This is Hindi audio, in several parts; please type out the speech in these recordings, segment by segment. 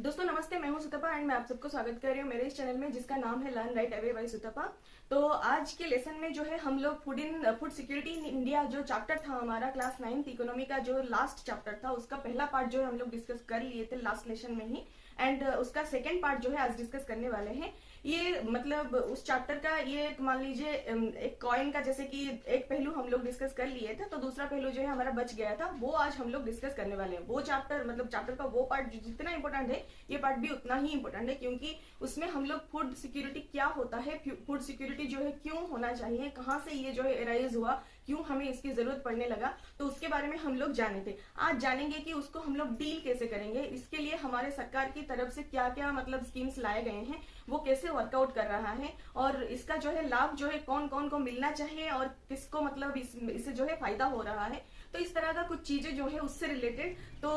दोस्तों नमस्ते, मैं हूं सुतपा एंड मैं आप सबको स्वागत कर रही हूं मेरे इस चैनल में जिसका नाम है लर्न राइट अवे बाय सुतपा। तो आज के लेसन में जो है हम लोग फूड सिक्योरिटी इन इंडिया जो चैप्टर था हमारा क्लास 9th इकोनॉमी का जो लास्ट चैप्टर था उसका पहला पार्ट जो है हम लोग डिस्कस कर लिए थे लास्ट लेसन में ही। एंड उसका सेकेंड पार्ट जो है आज डिस्कस करने वाले हैं। ये मतलब उस चैप्टर का ये मान लीजिए एक कॉइन का जैसे कि एक पहलू हम लोग डिस्कस कर लिए थे तो दूसरा पहलू जो है हमारा बच गया था, वो आज हम लोग डिस्कस करने वाले हैं। वो चैप्टर मतलब चैप्टर का वो पार्ट जितना इंपॉर्टेंट है ये पार्ट भी उतना ही इंपॉर्टेंट है, क्योंकि उसमें हम लोग फूड सिक्योरिटी क्या होता है, फूड सिक्योरिटी जो है क्यों होना चाहिए, कहाँ से ये जो है एराइज हुआ, क्यों हमें इसकी जरूरत पड़ने लगा, तो उसके बारे में हम लोग जाने थे। आज जानेंगे कि उसको हम लोग डील कैसे करेंगे, इसके लिए हमारे सरकार की तरफ से क्या क्या मतलब स्कीम्स लाए गए हैं, वो कैसे वर्कआउट कर रहा है और इसका जो है लाभ जो है कौन कौन को मिलना चाहिए और किसको मतलब इससे जो है फायदा हो रहा है। तो इस तरह का कुछ चीजें जो है उससे रिलेटेड तो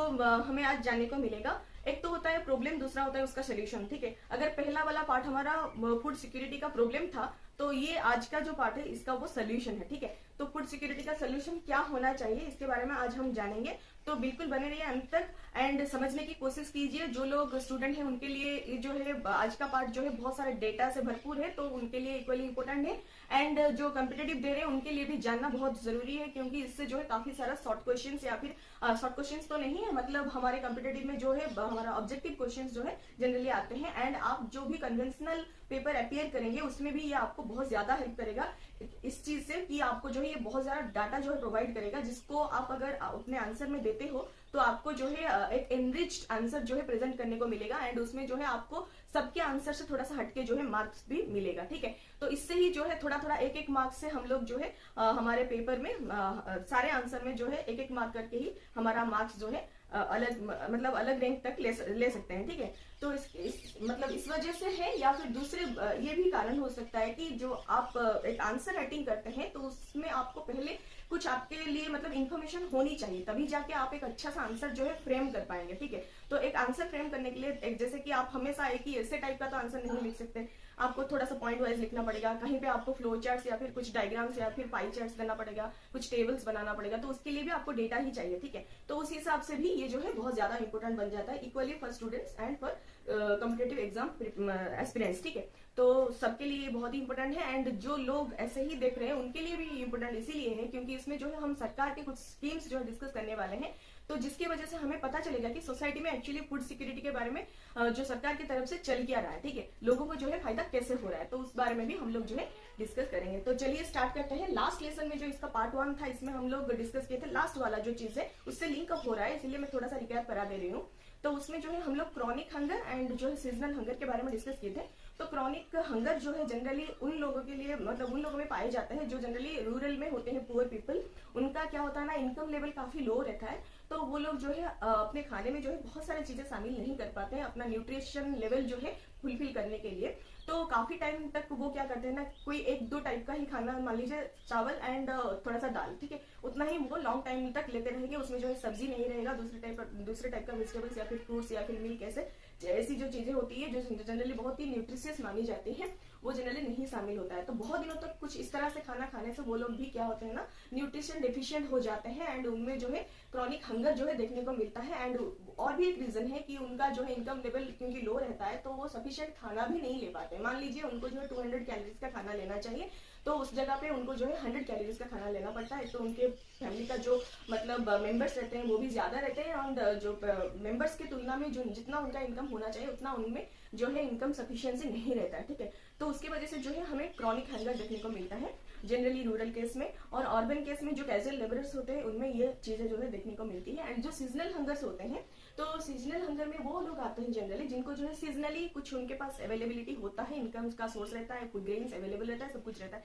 हमें आज जानने को मिलेगा। एक तो होता है प्रॉब्लम, दूसरा होता है उसका सोल्यूशन। ठीक है, अगर पहला वाला पार्ट हमारा फूड सिक्योरिटी का प्रॉब्लम था तो ये आज का जो पार्ट है इसका वो सोल्यूशन है। ठीक है, तो फूड सिक्योरिटी का सोल्यूशन क्या होना चाहिए इसके बारे में आज हम जानेंगे, तो बिल्कुल बने रहिए अंत तक एंड समझने की कोशिश कीजिए। जो लोग स्टूडेंट हैं उनके लिए ये जो है आज का पार्ट जो है बहुत सारे डेटा से भरपूर है तो उनके लिए इक्वली इंपॉर्टेंट है। एंड जो कम्पिटेटिव दे रहे हैं उनके लिए भी जानना बहुत जरूरी है, क्योंकि इससे जो है काफी सारा शॉर्ट क्वेश्चन या फिर शॉर्ट क्वेश्चन तो नहीं है, मतलब हमारे कम्पिटेटिव में जो है हमारा ऑब्जेक्टिव क्वेश्चन जो है जनरली आते हैं। एंड आप जो भी कन्वेंशनल पेपर अपियर करेंगे उसमें भी ये आपको बहुत ज्यादा हेल्प करेगा इस चीज से कि आपको जो है ये बहुत ज्यादा डाटा जो है प्रोवाइड करेगा, जिसको आप अगर अपने आंसर में देते हो तो आपको जो है एक एनरिच्ड आंसर जो है प्रेजेंट करने को मिलेगा। एंड उसमें जो है आपको सबके आंसर से थोड़ा सा हटके जो है मार्क्स भी मिलेगा। ठीक है, तो इससे ही जो है थोड़ा थोड़ा एक एक मार्क्स से हम लोग जो है हमारे पेपर में सारे आंसर में जो है एक एक मार्क करके ही हमारा मार्क्स जो है अलग मतलब अलग रैंक तक ले सकते हैं। ठीक है, तो मतलब इस वजह से है या फिर दूसरे ये भी कारण हो सकता है कि जो आप एक आंसर राइटिंग करते हैं तो उसमें आपको पहले कुछ आपके लिए मतलब इन्फॉर्मेशन होनी चाहिए, तभी जाके आप एक अच्छा सा आंसर जो है फ्रेम कर पाएंगे। ठीक है, तो एक आंसर फ्रेम करने के लिए एक जैसे कि आप हमेशा एक ही ऐसे टाइप का तो आंसर नहीं लिख सकते, आपको थोड़ा सा पॉइंट वाइज लिखना पड़ेगा, कहीं पे आपको फ्लो चार्ट्स या फिर कुछ डायग्राम्स या फिर पाई चार्ट्स देना पड़ेगा, कुछ टेबल्स बनाना पड़ेगा, तो उसके लिए भी आपको डेटा ही चाहिए। ठीक है, तो उस हिसाब से भी ये जो है बहुत ज्यादा इंपॉर्टेंट बन जाता है equally for students and for competitive exam aspirants. ठीक है, तो सबके लिए बहुत ही इंपॉर्टेंट है एंड जो लोग ऐसे ही देख रहे हैं उनके लिए भी इंपॉर्टेंट इसीलिए है क्योंकि इसमें जो है हम सरकार के कुछ स्कीम्स जो है डिस्कस करने वाले हैं, तो जिसकी वजह से हमें पता चलेगा कि सोसाइटी में एक्चुअली फूड सिक्योरिटी के बारे में जो सरकार की तरफ से चल क्या रहा है। ठीक है, लोगों को जो है फायदा कैसे हो रहा है, तो उस बारे में भी हम लोग जो है डिस्कस करेंगे। तो चलिए स्टार्ट करते हैं। लास्ट लेसन में जो इसका पार्ट 1 था इसमें हम लोग डिस्कस किए थे, लास्ट वाला जो चीज है उससे लिंक अप हो रहा है इसलिए मैं थोड़ा सा रिकैप करा दे रही हूँ। तो उसमें जो है हम लोग क्रॉनिक हंगर एंड जो है सीजनल हंगर के बारे में डिस्कस किए थे। तो क्रॉनिक हंगर जो है जनरली उन लोगों के लिए मतलब उन लोगों में पाए जाते हैं जो जनरली रूरल में होते हैं, पुअर पीपल। उनका क्या होता है ना, इनकम लेवल काफी लो रहता है, तो वो लोग जो है अपने खाने में जो है बहुत सारी चीजें शामिल नहीं कर पाते हैं अपना न्यूट्रिशन लेवल जो है फुलफिल करने के लिए। तो काफी टाइम तक वो क्या करते हैं ना, कोई एक दो टाइप का ही खाना, मान लीजिए चावल एंड थोड़ा सा दाल, ठीक है, उतना ही वो लॉन्ग टाइम तक लेते रहेंगे, उसमें जो है सब्जी नहीं रहेगा, दूसरे टाइप का वेजिटेबल्स या फिर फ्रूट्स या फिर मिल्क ऐसी जो चीजें होती है जो जनरली बहुत ही न्यूट्रिशियस मानी जाती है वो जनरली नहीं शामिल होता है। तो बहुत दिनों तक कुछ इस तरह से खाना खाने से वो लोग भी क्या होते हैं ना, न्यूट्रिशन डेफिशिएंट हो जाते हैं एंड उनमें जो है क्रॉनिक हंगर जो है देखने को मिलता है। एंड और भी एक रीजन है कि उनका जो है इनकम लेवल क्योंकि लो रहता है तो वो सफिशिएंट खाना भी नहीं ले पाते। मान लीजिए उनको जो है 200 कैलोरीज का खाना लेना चाहिए तो उस जगह पे उनको जो है 100 कैलोरीज का खाना लेना पड़ता है। तो उनके फैमिली का जो मतलब मेंबर्स रहते हैं वो भी ज्यादा रहते हैं और जो मेंबर्स की तुलना में जो जितना उनका इनकम होना चाहिए उतना उनमें जो है इनकम सफिशिएंसी नहीं रहता है। ठीक है, तो उसकी वजह से जो है हमें क्रॉनिक हंगर देखने को मिलता है जनरली रूरल केस में, और अर्बन केस में जो कैजुअल लेबरर्स होते हैं उनमें ये चीजें जो है देखने को मिलती है। एंड जो सीजनल हंगर्स होते हैं तो सीजनल हंगर में वो लोग आते हैं जनरली जिनको जो है सीजनली कुछ उनके पास अवेलेबिलिटी होता है, इनकम का सोर्स रहता है, फूड ग्रेन्स अवेलेबल रहता है, सब कुछ रहता है,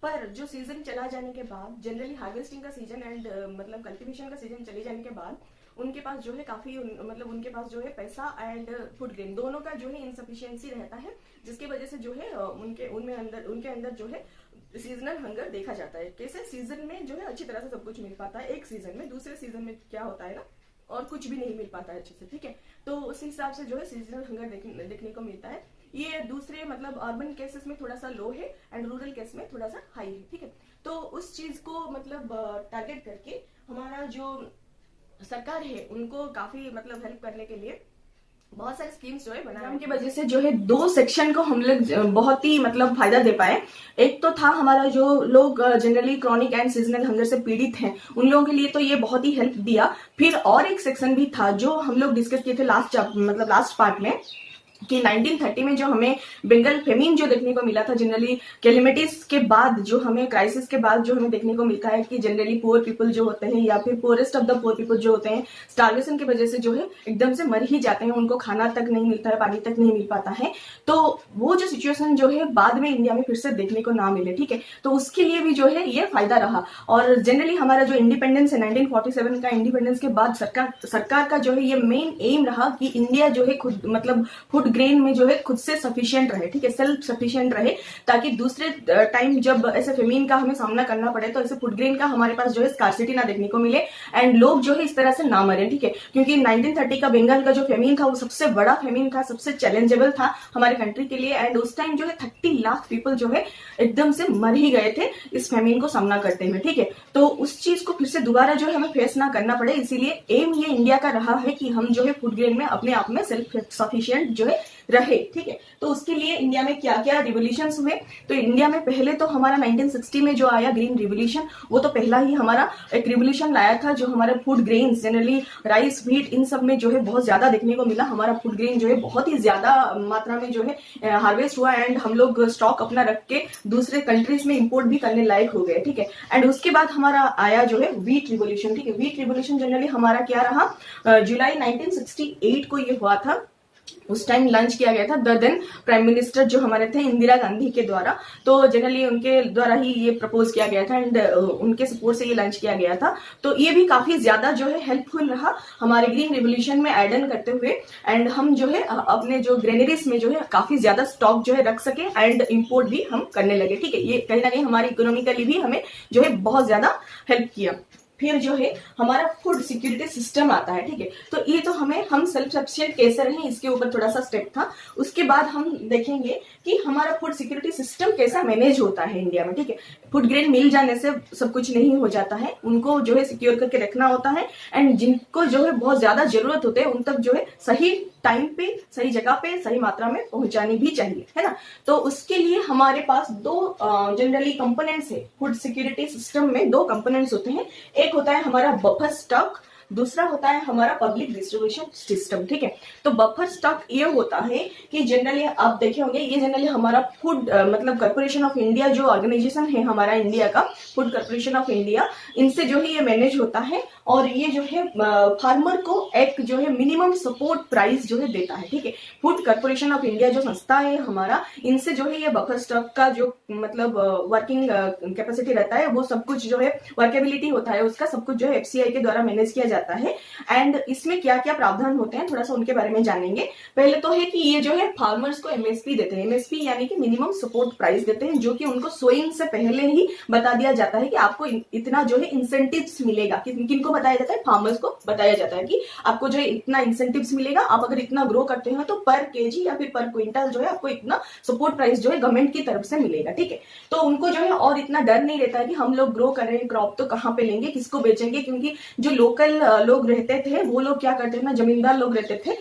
पर जो सीजन चला जाने के बाद जनरली हार्वेस्टिंग का सीजन एंड मतलब कल्टीवेशन का सीजन चले जाने के बाद उनके पास जो है काफी मतलब उनके पास जो है पैसा एंड फूड ग्रेन दोनों का जो है इनसफिशियंसी रहता है, जिसकी वजह से जो है उनके अंदर जो है सीजनल हंगर देखा जाता है। कैसे सीजन में जो है अच्छी तरह से सब कुछ मिल पाता है एक सीजन में, दूसरे सीजन में क्या होता है ना और कुछ भी नहीं मिल पाता है अच्छे से। ठीक है, तो उस हिसाब से जो है सीजनल हंगर देखने को मिलता है। ये दूसरे मतलब अर्बन केसेस में थोड़ा सा लो है एंड रूरल केस में थोड़ा सा हाई है। ठीक है, तो उस चीज को मतलब टारगेट करके हमारा जो सरकार है उनको काफी मतलब हेल्प करने के लिए बहुत सारे स्कीम्स जो है बनाने की वजह से जो है 2 सेक्शन को हम लोग बहुत ही मतलब फायदा दे पाए। एक तो था हमारा जो लोग generally chronic and seasonal hunger से पीड़ित हैं, उन लोगों के लिए तो ये बहुत ही हेल्प दिया। फिर और एक सेक्शन भी था जो हम लोग डिस्कस किए थे लास्ट पार्ट में, कि 1930 में जो हमें बंगाल फेमिन जो देखने को मिला था, जनरली कैलेमिटीज के बाद जो हमें क्राइसिस के बाद जो हमें देखने को मिलता है कि जनरली पुअर पीपल जो होते हैं या फिर poorest of the poor people जो होते हैं, स्टारवेशन की वजह से जो है एकदम से मर ही जाते हैं, उनको खाना तक नहीं मिलता है, पानी तक नहीं मिल पाता है। तो वो जो सिचुएशन जो है बाद में इंडिया में फिर से देखने को ना मिले, ठीक है। तो उसके लिए भी जो है ये फायदा रहा। और जनरली हमारा जो इंडिपेंडेंस है 1947 का, इंडिपेंडेंस के बाद सरकार का जो है ये मेन एम रहा कि इंडिया जो है खुद मतलब फूड ग्रेन में जो है खुद से सफिशिएंट रहे, ठीक है, सेल्फ सफिशिएंट रहे, ताकि दूसरे टाइम जब ऐसे फेमिन का हमें सामना करना पड़े तो ऐसे फूड ग्रेन का हमारे पास जो है स्कार्सिटी ना देखने को मिले एंड लोग जो है इस तरह से ना मरे, ठीक है। क्योंकि 1930 का बंगाल का जो फेमिन था वो सबसे बड़ा फेमिन था, सबसे चैलेंजेबल था हमारे कंट्री के लिए। एंड उस टाइम जो है 30 लाख पीपल जो है एकदम से मर ही गए थे इस फेमिन को सामना करते हुए, ठीक है। तो उस चीज को फिर से दोबारा जो है हमें फेस ना करना पड़े, इसीलिए एम ये इंडिया का रहा है कि हम जो है फूड ग्रेन में अपने आप में सेल्फ सफिशिएंट जो है रहे, ठीक है। तो उसके लिए इंडिया में क्या क्या रिवोल्यूशंस हुए, तो इंडिया में पहले तो हमारा 1960 में जो आया ग्रीन रिवोल्यूशन, वो तो पहला ही हमारा एक रिवोल्यूशन लाया था, जो हमारे food grains generally rice wheat इन सब में जो है बहुत ज्यादा देखने को मिला। हमारा फूड ग्रेन जो है बहुत ही ज्यादा मात्रा में जो है हार्वेस्ट हुआ एंड हम लोग स्टॉक अपना रख के दूसरे कंट्रीज में इंपोर्ट भी करने लायक हो गए, ठीक है। एंड उसके बाद हमारा आया जो है व्हीट रिवोल्यूशन, ठीक है। व्हीट रिवोल्यूशन जनरली हमारा क्या रहा, जुलाई 1968 को ये हुआ था। उस टाइम लंच किया गया था द देन प्राइम मिनिस्टर जो हमारे थे इंदिरा गांधी के द्वारा, तो जनरली उनके द्वारा ही ये प्रपोज किया गया था एंड उनके सपोर्ट से ये लंच किया गया था। तो ये भी काफी ज्यादा जो है हेल्पफुल रहा हमारे ग्रीन रिवोल्यूशन में एड ऑन करते हुए। एंड हम जो है अपने जो ग्रेनरीज में जो है काफी ज्यादा स्टॉक जो है रख सके एंड इंपोर्ट भी हम करने लगे, ठीक है। ये कहीं ना कहीं हमारी इकोनॉमिकली भी हमें जो है बहुत ज्यादा हेल्प किया। फिर जो है हमारा फूड सिक्योरिटी सिस्टम आता है, ठीक है। तो ये तो हम सेल्फ सफिशिएंट कैसे रहें इसके ऊपर थोड़ा सा स्टेप था। उसके बाद हम देखेंगे कि हमारा फूड सिक्योरिटी सिस्टम कैसा मैनेज होता है इंडिया में, ठीक है। फूड ग्रेन मिल जाने से सब कुछ नहीं हो जाता है, उनको जो है सिक्योर करके रखना होता है एंड जिनको जो है बहुत ज्यादा जरूरत होते हैं उन तक जो है सही टाइम पे, सही जगह पे, सही मात्रा में पहुंचानी भी चाहिए, है ना। तो उसके लिए हमारे पास 2 जनरली कंपोनेंट्स है फूड सिक्योरिटी सिस्टम में। 2 कंपोनेंट्स होते हैं, एक होता है हमारा बफर स्टॉक, दूसरा होता है हमारा पब्लिक डिस्ट्रीब्यूशन सिस्टम, ठीक है। तो बफर स्टॉक ये होता है कि जनरली आप देखे होंगे, ये जनरली हमारा फूड मतलब कॉर्पोरेशन ऑफ इंडिया जो ऑर्गेनाइजेशन है हमारा इंडिया का, फूड कॉर्पोरेशन ऑफ इंडिया, इनसे जो है ये मैनेज होता है और ये जो है फार्मर को एक जो है मिनिमम सपोर्ट प्राइस जो है देता है, ठीक है। फूड कॉर्पोरेशन ऑफ इंडिया जो संस्था है हमारा, इनसे जो है ये बफर स्टॉक का जो मतलब वर्किंग कैपेसिटी रहता है, वो सब कुछ जो है वर्केबिलिटी होता है उसका, सब कुछ जो है एफसीआई के द्वारा मैनेज किया जाता है। एंड इसमें क्या क्या प्रावधान होते हैं थोड़ा सा उनके बारे में जानेंगे। पहले तो है कि ये जो है फार्मर्स को एमएसपी देते हैं, एमएसपी यानी कि मिनिमम सपोर्ट प्राइस देते हैं, जो कि उनको सोइंग से पहले ही बता दिया जाता है कि आपको इतना जो है इंसेंटिव्स मिलेगा। किनको बताया जाता है, फार्मर्स को बताया जाता है कि आपको जो है इतना इंसेंटिव्स मिलेगा, आप अगर इतना ग्रो करते हो तो पर केजी या फिर पर क्विंटल जो है आपको इतना सपोर्ट प्राइस जो है गवर्नमेंट की तरफ से मिलेगा, ठीक है। तो उनको जो है और इतना डर नहीं रहता है कि हम लोग ग्रो कर रहे हैं क्रॉप तो कहाँ पे लेंगे, किसको बेचेंगे, क्योंकि जो लोकल लोग रहते थे वो लोग क्या करते थे ना, जमींदार लोग रहते थे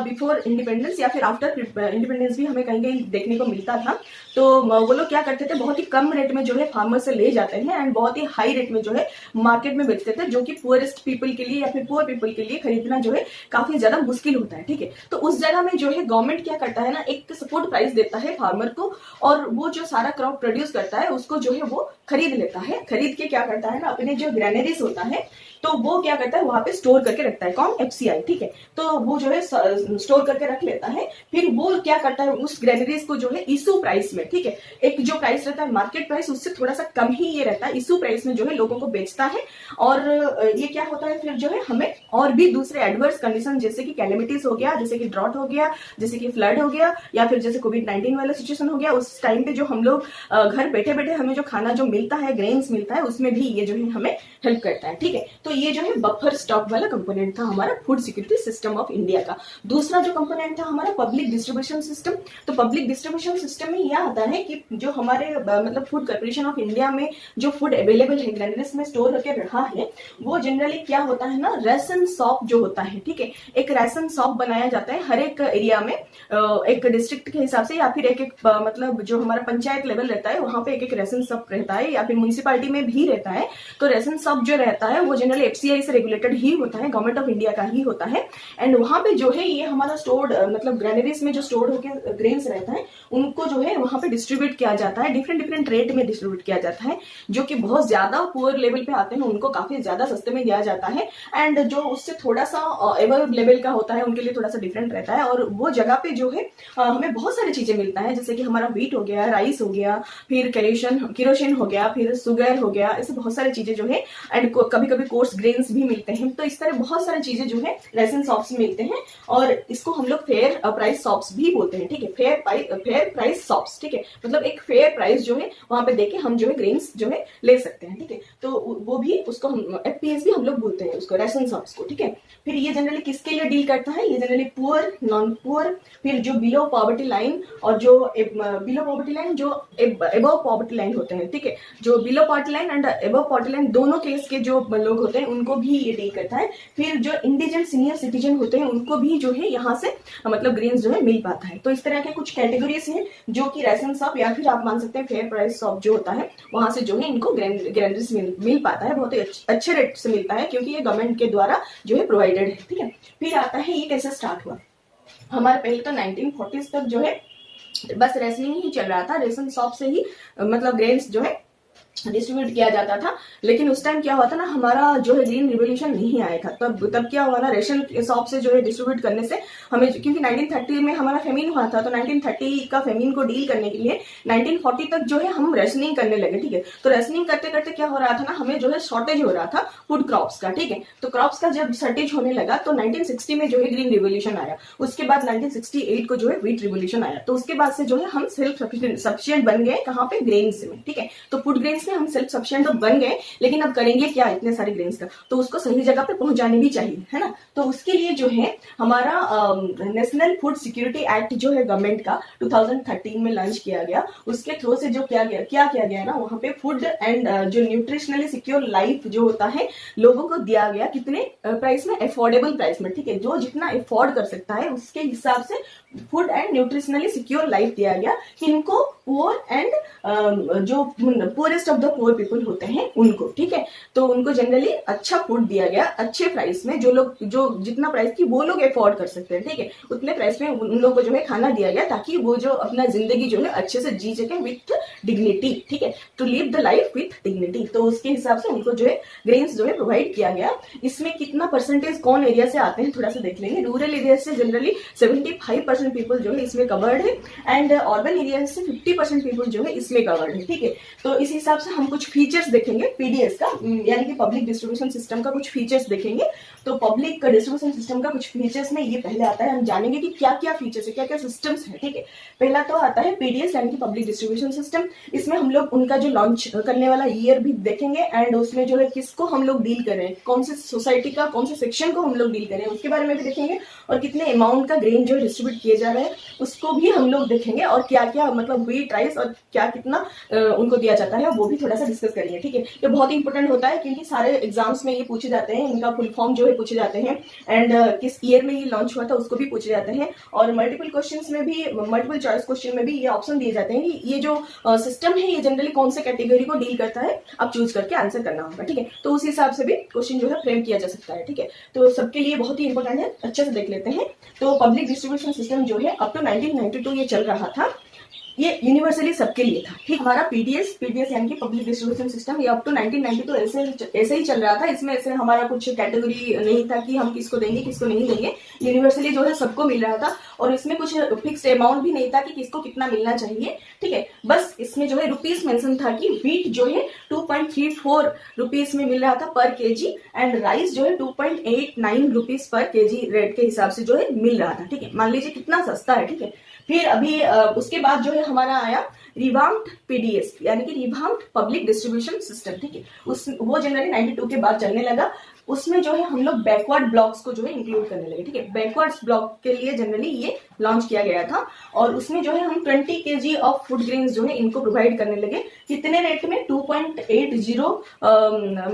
बिफोर इंडिपेंडेंस या फिर आफ्टर इंडिपेंडेंस भी हमें कहीं कहीं देखने को मिलता था। तो वो लोग क्या करते थे, बहुत ही कम रेट में जो है फार्मर से ले जाते हैं एंड बहुत ही हाई रेट में जो है मार्केट में बेचते थे, जो कि पुअरेस्ट पीपल के लिए या फिर पुअर पीपल के लिए खरीदना जो है काफी ज्यादा मुश्किल होता है, ठीक है। तो उस जगह में जो है गवर्नमेंट क्या करता है ना, एक सपोर्ट प्राइस देता है फार्मर को और वो जो सारा क्रॉप प्रोड्यूस करता है उसको जो है वो खरीद लेता है। खरीद के क्या करता है ना, अपने जो ग्रेनरीज होता है तो वो क्या करता है वहां पे स्टोर करके रखता है, कौन, एफसीआई, ठीक है। तो वो जो है स्टोर करके रख लेता है, फिर वो क्या करता है उस ग्रेनरीज को जो है इशू प्राइस में, ठीक है, एक जो प्राइस रहता है मार्केट प्राइस उससे थोड़ा सा कम ही ये रहता है, इशू प्राइस में जो है लोगों को बेचता है। और ये क्या होता है फिर जो है हमें और भी दूसरे एडवर्स कंडीशन जैसे कि कैलेमिटीज हो गया, जैसे कि ड्रॉट हो गया, जैसे कि फ्लड हो गया या फिर जैसे कोविड-19 वाला सिचुएशन हो गया, उस टाइम पे जो हम लोग घर बैठे बैठे हमें जो खाना जो मिलता है, ग्रेन्स मिलता है, उसमें भी ये जो है हमें हेल्प करता है, ठीक है। तो ये जो है बफर स्टॉक वाला कंपोनेंट था हमारा food security system of India का। दूसरा जो कंपोनेंट था हमारा पब्लिक डिस्ट्रीब्यूशन सिस्टम। तो पब्लिक डिस्ट्रीब्यूशन सिस्टम में यह आता है कि जो हमारे मतलब फूड कॉर्पोरेशन ऑफ इंडिया में जो फूड अवेलेबल है ग्रैन्युलर्स में स्टोर होकर रहा है, वो जनरली क्या होता है ना, रेशन शॉप जो होता है, ठीक है, एक रेशन शॉप बनाया जाता है हर एक एरिया में, एक डिस्ट्रिक्ट के हिसाब से, या फिर एक मतलब जो हमारा पंचायत लेवल रहता है वहां पे एक रेशन शॉप रहता है, या फिर म्यूनिसिपालिटी में भी रहता है। तो रेशन शॉप जो रहता है वो जनरली एफसीआई से रेगुलेटेड ही होता है, गवर्नमेंट ऑफ इंडिया का ही होता है। एंड वहां पे जो है ये हमारा स्टोर्ड मतलब ग्रैनरीज में जो स्टोर्ड होकर ग्रेन्स रहता है उनको जो है वहां पे डिस्ट्रीब्यूट किया जाता है, डिफरेंट डिफरेंट रेट में डिस्ट्रीब्यूट किया जाता है। जो कि बहुत ज्यादा पुअर लेवल पे आते हैं उनको काफी ज्यादा सस्ते में दिया जाता है, एंड जो उससे थोड़ा सा एवर लेवल का होता है उनके लिए थोड़ा सा डिफरेंट रहता है। और वो जगह पे जो है हमें बहुत सारी चीजें मिलता है, जैसे कि हमारा व्हीट हो गया, राइस हो गया, फिर केरोसिन हो गया, फिर शुगर हो गया, ऐसे बहुत सारी चीजें जो है, एंड कभी कभी कोर्स ग्रेन्स भी मिलते हैं। तो इस तरह बहुत सारी चीजें जो है रेशन शॉप्स में मिलते हैं, और इसको हम लोग फेयर प्राइस शॉप्स भी बोलते हैं, ठीक है, फेयर प्राइस शॉप्स, ठीक है, मतलब एक फेयर प्राइस जो है वहां पे देके हम जो है ग्रेन्स जो है ले सकते हैं, ठीक है। तो वो भी उसको हम एफपीएस भी हम लोग बोलते हैं उसको, रेशन शॉप्स को, ठीक है। फिर ये जनरली किसके लिए डील करता है, ये जनरली पुअर, नॉन पुअर, फिर जो बिलो पॉवर्टी लाइन और जो बिलो पॉवर्टी लाइन, जो एबव पॉवर्टी लाइन होते हैं, ठीक है, जो below poverty line and above poverty line दोनों केस के जो लोग होते हैं उनको भी ये डील करता है। फिर जो इंडिजेंट सीनियर सिटीजन होते हैं उनको भी जो है यहाँ से मतलब ग्रेन्स जो है मिल पाता है। तो इस तरह के कुछ कैटेगरीज हैं जो कि रेशन शॉप या फिर आप मान सकते हैं फेयर प्राइस शॉप जो होता है वहां से जो है इनको ग्रेनरीज मिल पाता है, बहुत ही अच्छे रेट से मिलता है क्योंकि ये गवर्नमेंट के द्वारा जो है प्रोवाइडेड है, ठीक है। फिर आता है ये कैसे स्टार्ट हुआ। हमारे पहले तो 1940s तक जो है बस रेशनिंग ही चल रहा था, रेशन शॉप से ही मतलब ग्रेन्स जो है डिस्ट्रीब्यूट किया जाता था। लेकिन उस टाइम क्या हुआ था ना, हमारा जो है ग्रीन रिवोल्यूशन नहीं आया था, तब क्या हुआ ना, रेशन शॉप से जो है डिस्ट्रीब्यूट करने से हमें, क्योंकि 1930 में हमारा फेमिन हुआ था, तो 1930 का फेमिन को डील करने के लिए 1940 तक जो है हम रेशनिंग करने लगे, ठीक है। तो रेशनिंग करते करते क्या हो रहा था ना, हमें जो है शॉर्टेज हो रहा था फूड क्रॉप्स का, ठीक है। तो क्रॉप्स का जब शॉर्टेज होने लगा तो 1960 में जो है ग्रीन रिवोल्यूशन आया, उसके बाद 1968 को जो है व्हीट रिवोल्यूशन आया। तो उसके बाद से जो है हम सेल्फ सफिशिएंट बन गए, कहाँ पे, ग्रेन्स में, ठीक है। तो फूड ग्रेन्स में हम सेल्फ सफिशिएंट तो बन गए, लेकिन अब करेंगे क्या इतने सारे ग्रेन्स का, तो उसको सही जगह पे पहुंचाने भी चाहिए, है ना। तो उसके लिए जो है हमारा नेशनल फूड सिक्योरिटी एक्ट जो है गवर्नमेंट का 2013 में लॉन्च किया गया। उसके थ्रू से जो क्या किया गया ना, वहां पे फूड एंड जो न्यूट्रिशनली सिक्योर लाइफ जो होता है लोगों को दिया गया, कितने प्राइस में, अफोर्डेबल प्राइस में, ठीक है, जो जितना अफोर्ड कर सकता है उसके हिसाब से food and nutritionally secure life दिया गया। किनको, पुअर एंड जो poorest of the poor people होते हैं उनको, ठीक है। तो उनको जनरली अच्छा फूड दिया गया अच्छे प्राइस में, जो लोग जो जितना प्राइस की वो लोग अफोर्ड कर सकते हैं, ठीक है, उतने प्राइस में उन लोगों को जो है खाना दिया गया, ताकि वो जो अपना जिंदगी जो है अच्छे से जी सके विथ डिग्निटी, ठीक है, to live the life with dignity. तो उसके हिसाब से उनको जो है ग्रेन्स जो है प्रोवाइड किया गया। इसमें कितना परसेंटेज कौन एरिया से आते हैं थोड़ा सा देख लेंगे। रूरल एरिया से जनरली 75% पीपल जो है इसमें कवर्ड है, एंड अर्बन एरिया से 50% पीपल जो है इसमें कवर्ड है, ठीक है। तो इस हिसाब से हम कुछ फीचर्स देखेंगे पीडीएस का, यानी कि पब्लिक डिस्ट्रीब्यूशन सिस्टम का कुछ फीचर्स देखेंगे। तो पब्लिक डिस्ट्रीब्यूशन सिस्टम का कुछ फीचर्स में ये पहले आता है, हम जानेंगे कि क्या क्या फीचर्स है, क्या क्या सिस्टम्स है, ठीक है। पहला तो आता है पीडीएस यानी कि पब्लिक डिस्ट्रीब्यूशन सिस्टम। इसमें हम लोग उनका जो लॉन्च करने वाला ईयर भी देखेंगे, एंड उसमें जो है किसको हम लोग डील कर रहे हैं, कौन से सोसाइटी का कौन से सेक्शन को हम लोग डील कर रहे हैं उसके बारे में भी देखेंगे, और कितने अमाउंट का ग्रेन जो डिस्ट्रीब्यूट किए जा रहे हैं उसको भी हम लोग देखेंगे, और क्या क्या मतलब व्हीट, राइस और क्या कितना उनको दिया जाता है वो भी थोड़ा सा डिस्कस करेंगे, ठीक है। ये बहुत ही इंपॉर्टेंट होता है क्योंकि सारे एग्जाम्स में ये पूछे जाते हैं, इनका फुल फॉर्म जो है पूछे जाते हैं, एंड किस ईयर में ये लॉन्च हुआ था उसको भी पूछे जाते हैं, और मल्टीपल क्वेश्चंस में भी, मल्टीपल चॉइस क्वेश्चन में भी ये ऑप्शन दिए जाते हैं कि ये जो सिस्टम है ये जनरली कौन से कैटेगरी को डील करता है, आप चूज करके आंसर करना होगा, ठीक है। तो उस हिसाब से भी क्वेश्चन जो है फ्रेम किया जा सकता है, ठीक है। तो सबके लिए बहुत ही इंपॉर्टेंट है, अच्छे से देख लेते हैं। तो पब्लिक डिस्ट्रीब्यूशन सिस्टम जो है अप टू 1992 ये चल रहा था, ये यूनिवर्सली सबके लिए था, ठीक। हमारा पीडीएस यानी कि पब्लिक डिस्ट्रीब्यूशन सिस्टम ये अप टू 1992 ऐसे ही चल रहा था। इसमें ऐसे हमारा कुछ कैटेगरी नहीं था कि हम किसको देंगे किसको नहीं देंगे, यूनिवर्सली जो है सबको मिल रहा था, और इसमें कुछ फिक्स्ड अमाउंट भी नहीं था कि किसको कितना मिलना चाहिए, ठीक है। बस इसमें जो है रुपीस मेंशन था कि व्हीट जो है 2.34 रुपीस में मिल रहा था पर केजी, एंड राइस जो है 2.89 रुपीस पर केजी रेट के हिसाब से जो है मिल रहा था, ठीक है। मान लीजिए कितना सस्ता है, ठीक है। फिर अभी उसके बाद जो है हमारा आया रिवाम्प्ड पीडीएस यानी कि रिवाम्प्ड पब्लिक डिस्ट्रीब्यूशन सिस्टम, ठीक है। वो जनरली 92 के बाद चलने लगा। उसमें जो है हम लोग बैकवर्ड ब्लॉक्स को जो है इंक्लूड करने लगे। ठीक है, बैकवर्ड ब्लॉक के लिए जनरली ये लॉन्च किया गया था और उसमें जो है हम 20 kg ऑफ फूड ग्रेन्स जो है इनको प्रोवाइड करने लगे। कितने रेट में? 2.80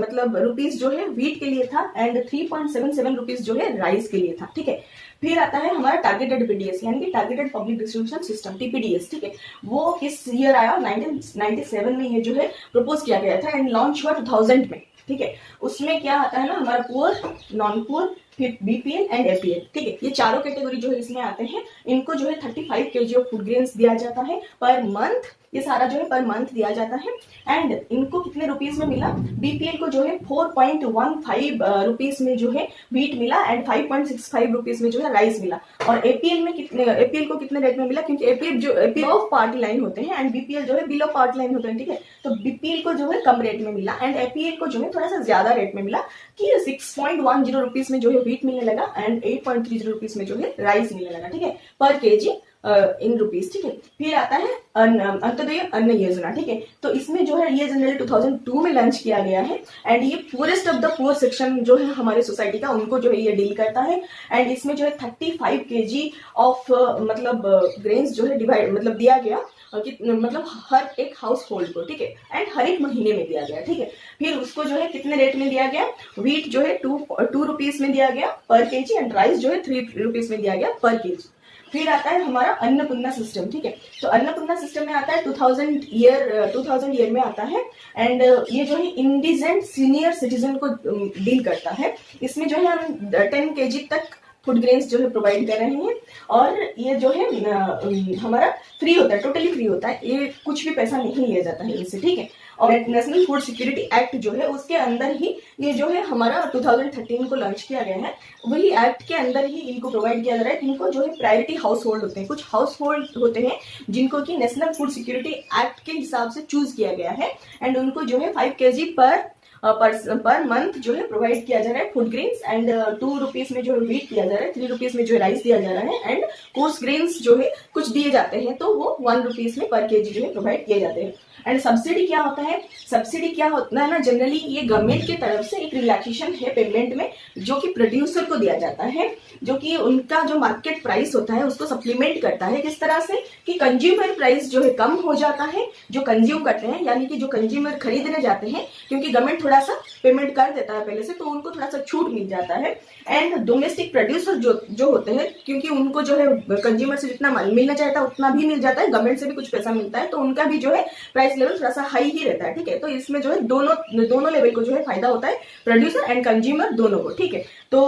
मतलब रुपीज जो है व्हीट के लिए था एंड 3.77 रुपीज जो है राइस के लिए था। ठीक है, फिर आता है हमारा टारगेटेड पीडीएस यानी कि targeted public distribution system, TPDS. ठीक है, वो किस ईयर आया? 1997 में ये जो है प्रपोज किया गया था एंड लॉन्च हुआ 2000 में। ठीक है, उसमें क्या आता है ना, हमारा पुअर, नॉन पुअर, फिर बीपीएल एंड एपीएल। ठीक है, ये चारों कैटेगरी जो है इसमें आते हैं। इनको जो है 35 kg ऑफ फूड ग्रेन्स दिया जाता है पर मंथ। ये सारा जो है पर मंथ दिया जाता है एंड इनको कितने रुपीस में मिला? बीपीएल को जो है 4.15 रुपीस में जो है व्हीट मिला एंड 5.65 रुपीस में जो है राइस मिला। और एपीएल में कितने, एपीएल को कितने रेट में मिला? क्योंकि एपीएल ऑफ पार्टी लाइन होते हैं एंड बीपीएल जो है बिलो पार्टी लाइन होते हैं। ठीक है, तो बीपीएल को जो है कम रेट में मिला एंड एपीएल को जो है थोड़ा सा ज्यादा रेट में मिला कि 6.10 रुपीस में जो है व्हीट मिलने लगा एंड 8.30 रुपीस में जो है राइस मिलने लगा। ठीक है, पर केजी इन रुपीस। ठीक है, फिर आता है अंत्योदय अन्न योजना। ठीक है, तो इसमें जो है ये जनरली 2002 में लॉन्च किया गया है एंड ये purest of the poor section जो है हमारे सोसाइटी का, उनको जो है ये डील करता है एंड इसमें जो है 35 kg ऑफ मतलब ग्रेन्स जो है डिवाइड मतलब दिया गया मतलब हर एक हाउस होल्ड को। ठीक है, एंड हर एक महीने में दिया गया। ठीक है, फिर उसको जो है कितने रेट में दिया गया? व्हीट जो है 2 रुपीस में दिया गया पर केजी एंड राइस जो है 3 रुपीस में दिया गया पर केजी। फिर आता है हमारा अन्नपूर्णा सिस्टम। ठीक है, तो अन्नपूर्णा सिस्टम में आता है 2000 ईयर में आता है एंड ये जो है इंडिजेंट सीनियर सिटीजन को डील करता है। इसमें जो है हम 10 kg तक फूड ग्रेन्स जो है प्रोवाइड कर रहे हैं और ये जो है हमारा फ्री होता है, टोटली फ्री होता है, ये कुछ भी पैसा नहीं लिया जाता है इनसे। ठीक है, और नेशनल फूड सिक्योरिटी एक्ट जो है उसके अंदर ही ये जो है हमारा 2013 को लॉन्च किया गया है, वही एक्ट के अंदर ही इनको प्रोवाइड किया जा रहा है। इनको जो है प्रायोरिटी हाउस होल्ड होते हैं, कुछ हाउस होल्ड होते हैं जिनको कि नेशनल फूड सिक्योरिटी एक्ट के हिसाब से चूज किया गया है एंड उनको जो है 5 kg पर मंथ जो है प्रोवाइड किया जा रहा है फूड ग्रेन्स एंड 2 रुपीस में जो है व्हीट दिया जा रहा है, 3 रुपीस में जो है राइस दिया जा रहा है एंड कोर्स ग्रेन्स जो है कुछ दिए जाते हैं तो वो 1 रुपीस में पर केजी जो है प्रोवाइड किए जाते हैं। एंड सब्सिडी क्या होता है? सब्सिडी क्या होता है ना, जनरली ये गवर्नमेंट की तरफ से एक रिलैक्सेशन है पेमेंट में जो कि प्रोड्यूसर को दिया जाता है, जो कि उनका जो मार्केट प्राइस होता है उसको सप्लीमेंट करता है। किस तरह से कि कंज्यूमर प्राइस जो है कम हो जाता है जो कंज्यूम करते हैं, यानी कि जो कंज्यूमर खरीदने जाते हैं, क्योंकि गवर्नमेंट थोड़ा सा पेमेंट कर देता है पहले से तो उनको थोड़ा सा छूट मिल जाता है। एंड डोमेस्टिक प्रोड्यूसर जो होते हैं, क्योंकि उनको जो है कंज्यूमर से जितना मिलना चाहता है उतना भी मिल जाता है, गवर्नमेंट से भी कुछ पैसा मिलता है, तो उनका भी जो है प्राइस लेवल थोड़ा सा हाई ही रहता है। ठीक है, तो इसमें जो है दोनों लेवल को जो है फायदा होता है, प्रोड्यूसर एंड कंज्यूमर दोनों को। ठीक है, तो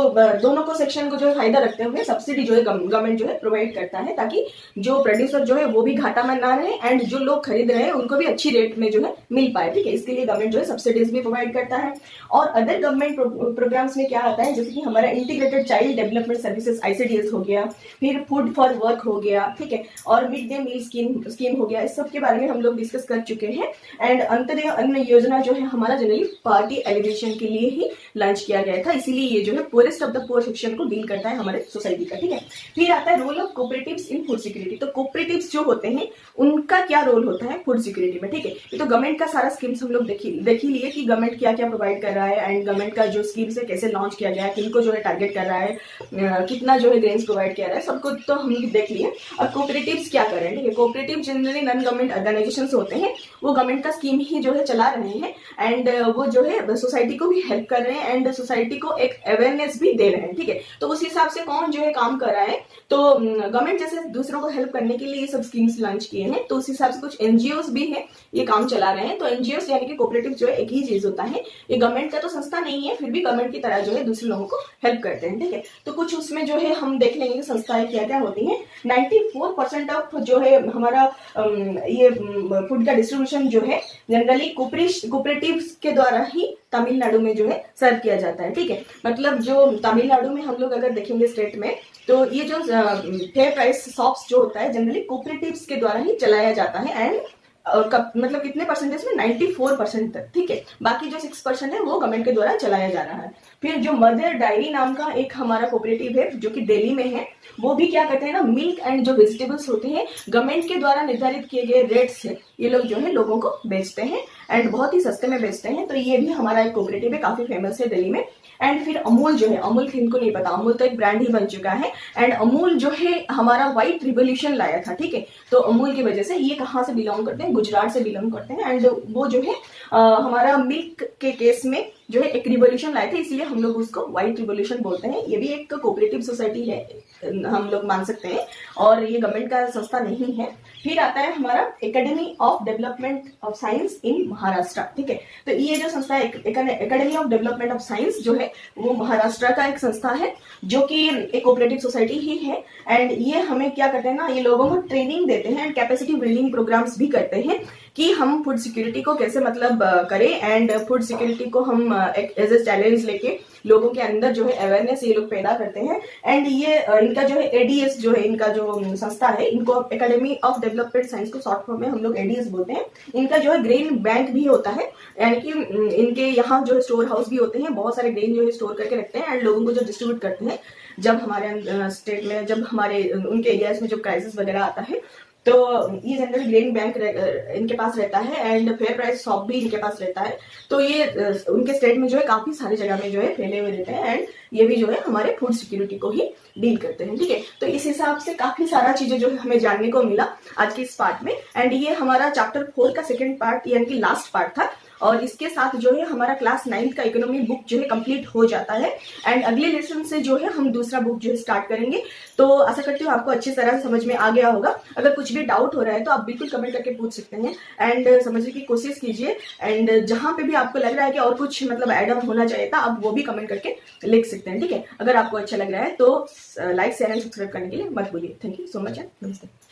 दोनों को सेक्शन को जो है फायदा रखते हुए सब्सिडी जो है गवर्नमेंट जो है प्रोवाइड करता है ताकि जो प्रोड्यूसर जो है वो भी घाटा में ना रहे एंड जो लोग खरीद रहे हैं उनको भी अच्छी रेट में जो है मिल पाए। ठीक है, इसके लिए गवर्नमेंट जो है सब्सिडीज भी प्रोवाइड करता है। और अदर गवर्नमेंट प्रोग्राम्स में क्या आता है, जैसे कि हमारा integrated child development services ICDS हो गया, फिर फूड फॉर वर्क हो गया। ठीक है, और मिड डे मील स्कीम हो गया, इस सब के बारे में हम लोग डिस्कस कर चुके हैं। एंड अंत्योदय अन्न योजना जो है हमारा जनरली पार्टी एलिवेशन के लिए ही लॉन्च किया गया था, इसीलिए ये जो है forest of the poor section को डील करता है हमारे सोसाइटी का। ठीक है, फिर आता है role of cooperatives in food security. तो कोऑपरेटिव्स जो होते हैं उनका क्या रोल होता है फूड सिक्योरिटी में? ठीक है, ये तो गवर्नमेंट का सारा स्कीम्स हम लोग देख ही लिए कि गवर्नमेंट क्या क्या प्रोवाइड कर रहा है एंड गवर्नमेंट का जो स्कीम्स है कैसे लॉन्च किया गया है, किनको जो है टारगेट कर रहा है, कितना जो है ग्रेन्स प्रोवाइड किया रहा है, सबको तो हम देख लिए। अब कोऑपरेटिव्स क्या कर रहे हैं? ठीक है, cooperative generally non government organisations होते हैं, वो गवर्नमेंट का स्कीम ही जो है चला रहे हैं एंड वो जो है सोसाइटी को भी हेल्प कर रहे हैं एंड सोसाइटी को एक अवेयरनेस भी दे रहे हैं। ठीक है, तो उस हिसाब से कौन जो है काम कर रहा है, तो गवर्नमेंट जैसे दूसरों को हेल्प करने के लिए ये सब स्कीम्स लॉन्च किए हैं, तो उस हिसाब से कुछ NGOs भी है ये काम चला रहे हैं। तो NGOs यानी कि कोऑपरेटिव जो है एक ही चीज होता है, ये गवर्नमेंट का तो संस्था नहीं है, फिर भी गवर्नमेंट की तरह जो है दूसरे लोगों को हेल्प करते हैं। ठीक है, तो कुछ उसमें जो है हम देख लेंगे संस्थाएं क्या क्या होती हैं। 94% ऑफ जो है हमारा ये फूड का डिस्ट्रीब्यूशन जो है जनरली कोऑपरेटिव के द्वारा ही तमिलनाडु में जो है सर्व किया जाता है। ठीक है, मतलब जो तमिलनाडु में हम लोग अगर देखेंगे स्टेट में, तो ये जो फेयर प्राइस शॉप्स जो होता है जनरली कोऑपरेटिव्स के द्वारा ही चलाया जाता है एंड मतलब कितने परसेंटेज में? 94% तक। ठीक है, बाकी जो 6% है वो गवर्नमेंट के द्वारा चलाया जा रहा है। फिर जो मदर डायरी नाम का एक हमारा कोऑपरेटिव है जो कि दिल्ली में है, वो भी क्या करते हैं ना, मिल्क एंड जो वेजिटेबल्स होते हैं गवर्नमेंट के द्वारा निर्धारित किए गए रेट से ये लोग जो है लोगों को बेचते हैं एंड बहुत ही सस्ते में बेचते हैं। तो ये भी हमारा एक कोऑपरेटिव है, काफी फेमस है दिल्ली में। एंड फिर अमूल जो है, अमूल इनको नहीं पता, अमूल तो एक ब्रांड ही बन चुका है। एंड अमूल जो है हमारा व्हाइट रिवोल्यूशन लाया था, ठीक है। तो अमूल की वजह से, ये कहाँ से बिलोंग करते हैं, गुजरात से बिलोंग करते हैं। एंड वो जो है हमारा मिल्क के केस में जो है एक रिवोल्यूशन लाए थे, इसलिए हम लोग उसको व्हाइट रिवोल्यूशन बोलते हैं। ये भी एक कोऑपरेटिव सोसाइटी है, हम लोग मान सकते हैं, और ये गवर्नमेंट का संस्था नहीं है। फिर आता है हमारा academy of development of science in Maharashtra, ठीक है। तो ये जो संस्था है academy of development of science जो है वो महाराष्ट्र का एक संस्था है, जो कि एक कोऑपरेटिव सोसाइटी ही है। एंड ये हमें क्या करते हैं ना, ये लोगों को ट्रेनिंग देते हैं एंड कैपेसिटी बिल्डिंग प्रोग्राम्स भी करते हैं कि हम फूड सिक्योरिटी को कैसे मतलब करें। एंड फूड सिक्योरिटी को हम एक एज ए चैलेंज लेके लोगों के अंदर जो है अवेयरनेस ये लोग पैदा करते हैं। एंड ये इनका जो है एडीएस जो है, इनका जो संस्था है, इनको एकेडमी ऑफ डेवलपमेंट साइंस को शॉर्ट फॉर्म में हम लोग एडीएस बोलते हैं। इनका जो है ग्रेन बैंक भी होता है, यानी कि इनके यहाँ जो है स्टोर हाउस भी होते हैं, बहुत सारे ग्रेन जो है स्टोर करके रखते हैं एंड लोगों को जो डिस्ट्रीब्यूट करते हैं जब हमारे स्टेट में, जब हमारे उनके एरियाज में जब क्राइसिस वगैरह आता है, तो ये जनरली ग्रेन बैंक इनके पास रहता है एंड फेयर प्राइस शॉप भी इनके पास रहता है। तो ये उनके स्टेट में जो है काफी सारी जगह में जो है फैले हुए रहते हैं एंड ये भी जो है हमारे फूड सिक्योरिटी को ही डील करते हैं, ठीक है। तो इस हिसाब से काफी सारा चीजें जो है हमें जानने को मिला आज के इस पार्ट में। एंड ये हमारा चैप्टर 4 का सेकेंड पार्ट यानी कि लास्ट पार्ट था, और इसके साथ जो है हमारा क्लास 9 का इकोनॉमी बुक जो है कंप्लीट हो जाता है। एंड अगले लेसन से जो है हम दूसरा बुक जो है स्टार्ट करेंगे। तो आशा करती हूँ आपको अच्छी तरह समझ में आ गया होगा। अगर कुछ भी डाउट हो रहा है तो आप बिल्कुल कमेंट करके पूछ सकते हैं एंड समझने की कोशिश कीजिए। एंड जहां पे भी आपको लग रहा है कि और कुछ मतलब ऐड ऑन होना चाहिए था, आप वो भी कमेंट करके लिख सकते हैं, ठीक है। अगर आपको अच्छा लग रहा है तो लाइक शेयर एंड सब्सक्राइब करने के लिए मत भूलिए। Thank you so much and नमस्ते।